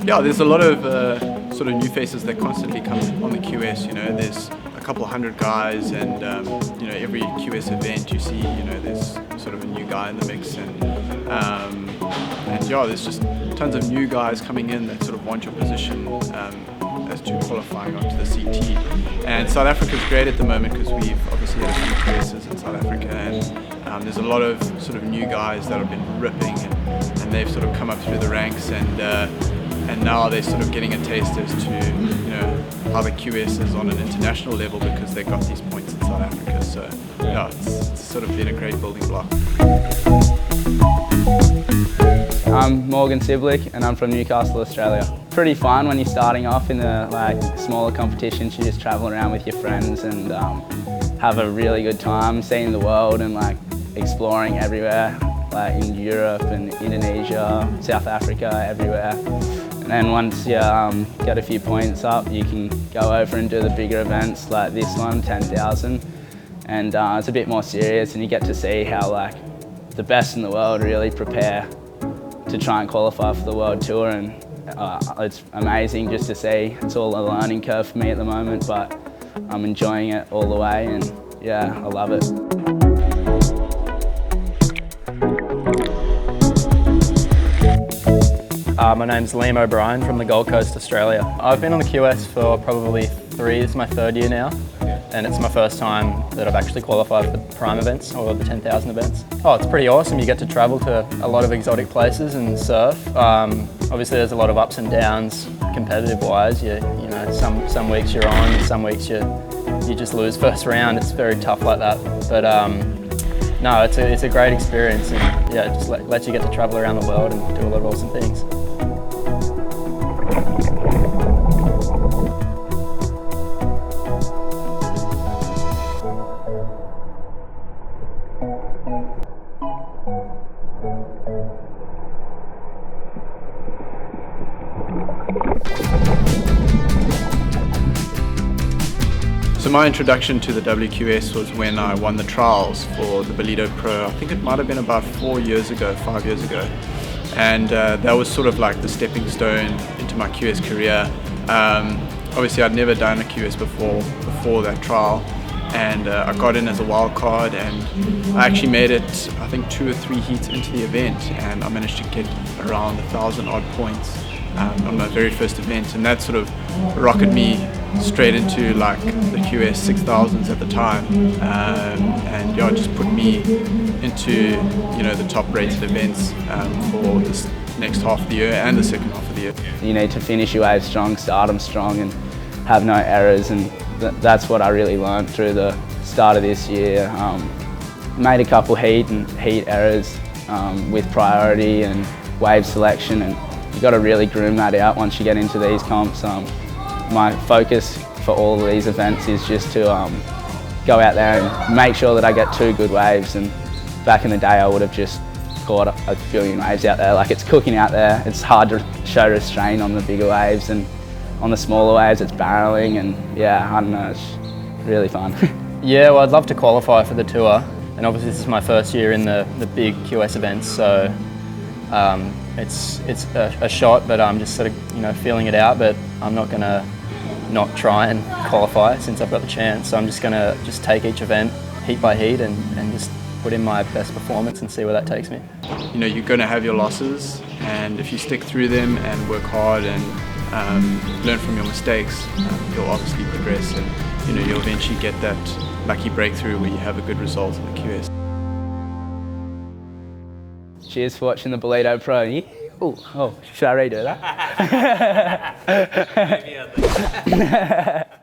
Yeah, there's a lot of sort of new faces that constantly come on the QS. You know, there's a couple hundred guys, and you know, every QS event you see, you know, there's sort of a new guy in the mix, and yeah, there's just tons of new guys coming in that sort of want your position as to qualifying onto the CT. And South Africa's great at the moment because we've obviously had a few QSs in South Africa, and there's a lot of sort of new guys that have been ripping, and they've sort of come up through the ranks, and now they're sort of getting a taste as to, you know, how the QS is on an international level because they got these points in South Africa. So yeah, it's sort of been a great building block. I'm Morgan Sibley and I'm from Newcastle, Australia. Pretty fun when you're starting off in the smaller competitions. You just travel around with your friends and have a really good time seeing the world and exploring everywhere, like in Europe and Indonesia, South Africa, everywhere. And then once you get a few points up, you can go over and do the bigger events like this one, 10,000. And it's a bit more serious, and you get to see how the best in the world really prepare to try and qualify for the World Tour, and it's amazing just to see. It's all a learning curve for me at the moment, but I'm enjoying it all the way, and yeah, I love it. My name's OBrien from the Gold Coast, Australia. I've been on the QS for probably 3, this is my 3rd year now, and it's my first time that I've actually qualified for the Prime events or the 10,000 events. Oh, it's pretty awesome. You get to travel to a lot of exotic places and surf. Obviously there's a lot of ups and downs competitive-wise. You know, some weeks you're on, some weeks you just lose first round. It's very tough like that. But no, it's a great experience, and yeah, it just lets you get to travel around the world and do a lot of awesome things. So my introduction to the WQS was when I won the trials for the Ballito Pro. I think it might have been about 5 years ago. And that was sort of like the stepping stone into my QS career. Obviously I'd never done a QS before that trial, and I got in as a wild card, and I actually made it, I think 2 or 3 heats into the event, and I managed to get around 1,000 odd points on my very first event, and that sort of rocketed me straight into the QS 6000s at the time, and yeah, it just put me into, you know, the top rated events for this next half of the year and the second half of the year. You need to finish your wave strong, start them strong, and have no errors, and that's what I really learned through the start of this year. Made a couple heat errors with priority and wave selection, and you've got to really groom that out once you get into these comps. My focus for all of these events is just to go out there and make sure that I get 2 good waves, and back in the day I would have just caught a billion waves out there. It's cooking out there. It's hard to show restraint on the bigger waves, and on the smaller waves it's barreling, and yeah, I don't know, it's really fun. Yeah, well, I'd love to qualify for the tour, and obviously this is my first year in the big QS events, so it's a shot, but I'm just sort of, you know, feeling it out. But I'm not going to not try and qualify since I've got the chance. So I'm just going to take each event heat by heat and just put in my best performance and see where that takes me. You know, you're going to have your losses, and if you stick through them and work hard and learn from your mistakes, you'll obviously progress, and you know, you'll eventually get that lucky breakthrough where you have a good result in the QS. Cheers for watching the Ballito Pro. Oh, should I redo that?